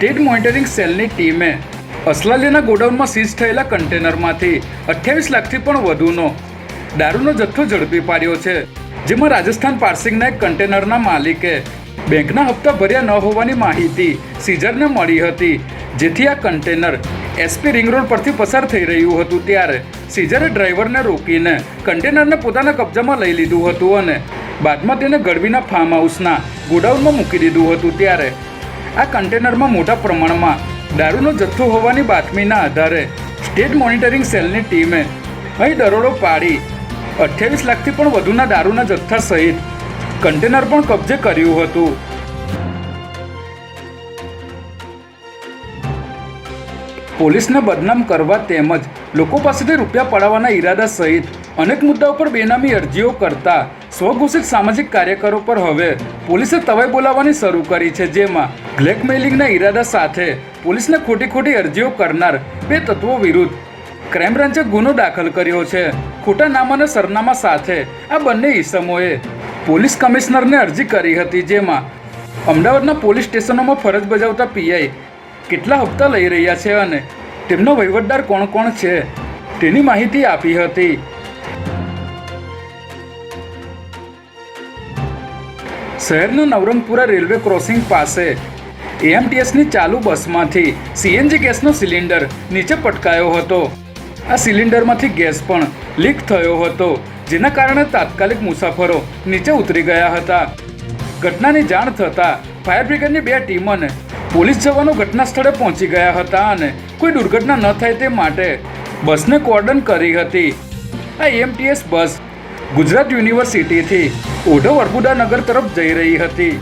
State monitoring સેલની ટીમે અસલાલીના ગોડાઉનમાં સીઝ થયેલા કન્ટેનરમાંથી 28 લાખથી પણ વધુનો દારૂનો જથ્થો ઝડપી પાડ્યો છે, જેમાં રાજસ્થાન પાર્સિંગના એક કન્ટેનરના માલિકે બેંકના હપ્તા ભર્યા ન હોવાની માહિતી સીઝરને મળી હતી, જેથી આ કન્ટેનર એસપી રિંગ રોડ પરથી પસાર થઈ રહ્યું હતું ત્યારે સીઝરે ડ્રાઈવરને રોકીને કન્ટેનરને પોતાના કબજામાં લઈ લીધું હતું અને બાદમાં તેને ગળવીના ફાર્મ હાઉસના ગોડાઉનમાં મૂકી દીધું હતું ત્યારે આ કન્ટેનરમાં મોટા પ્રમાણમાં દારૂનો જથ્થો હોવાની બાતમીના આધારે સ્ટેટ મોનિટરિંગ સેલની ટીમે અહીં દરોડો પાડી 28 લાખથી પણ વધુના દારૂના જથ્થા સહિત કન્ટેનર પણ કબજે કર્યું હતું. પોલીસને બદનામ કરવા તેમજ લોકો પાસેથી રૂપિયા પડાવવાના ઈરાદા સહિત અનેક મુદ્દાઓ પર બેનામી અરજીઓ કરતા સ્વઘોષિત સામાજિક કાર્યકરો પર હવે પોલીસે તવાઈ બોલાવવાની શરૂ કરી છે, જેમાં બ્લેકમેઇલિંગના ઈરાદા સાથે પોલીસને ખોટી અરજીઓ કરનાર 2 તત્વો વિરુદ્ધ ક્રાઇમ બ્રાન્ચે ગુનો દાખલ કર્યો છે. ખોટા નામ અને સરનામા સાથે આ બંને ઈસમોએ પોલીસ કમિશનરને અરજી કરી હતી, જેમાં અમદાવાદના પોલીસ સ્ટેશનોમાં ફરજ બજાવતા પીઆઈ કેટલા હપ્તા લઈ રહ્યા છે અને તેમનો વહીવટદાર કોણ કોણ છે તેની માહિતી આપી હતી. શહેરના નવરંગપુરા રેલવે ક્રોસિંગ પાસે એએમટીએસની ચાલુ બસમાંથી સીએનજી ગેસનો સિલિન્ડર નીચે પટકાયો હતો. આ સિલિન્ડરમાંથી ગેસ પણ લીક થયો હતો, જેના કારણે તાત્કાલિક મુસાફરો નીચે ઉતરી ગયા હતા. ઘટનાની જાણ થતાં ફાયર બ્રિગેડની 2 ટીમો અને પોલીસ જવાનો ઘટના સ્થળે પહોંચી ગયા હતા અને કોઈ દુર્ઘટના ન થાય તે માટે બસને કોર્ડન કરી હતી. આ એએમટીએસ બસ ગુજરાત યુનિવર્સિટીથી ઓઢવ અર્બુદા નગર તરફ જઈ રહી હતી.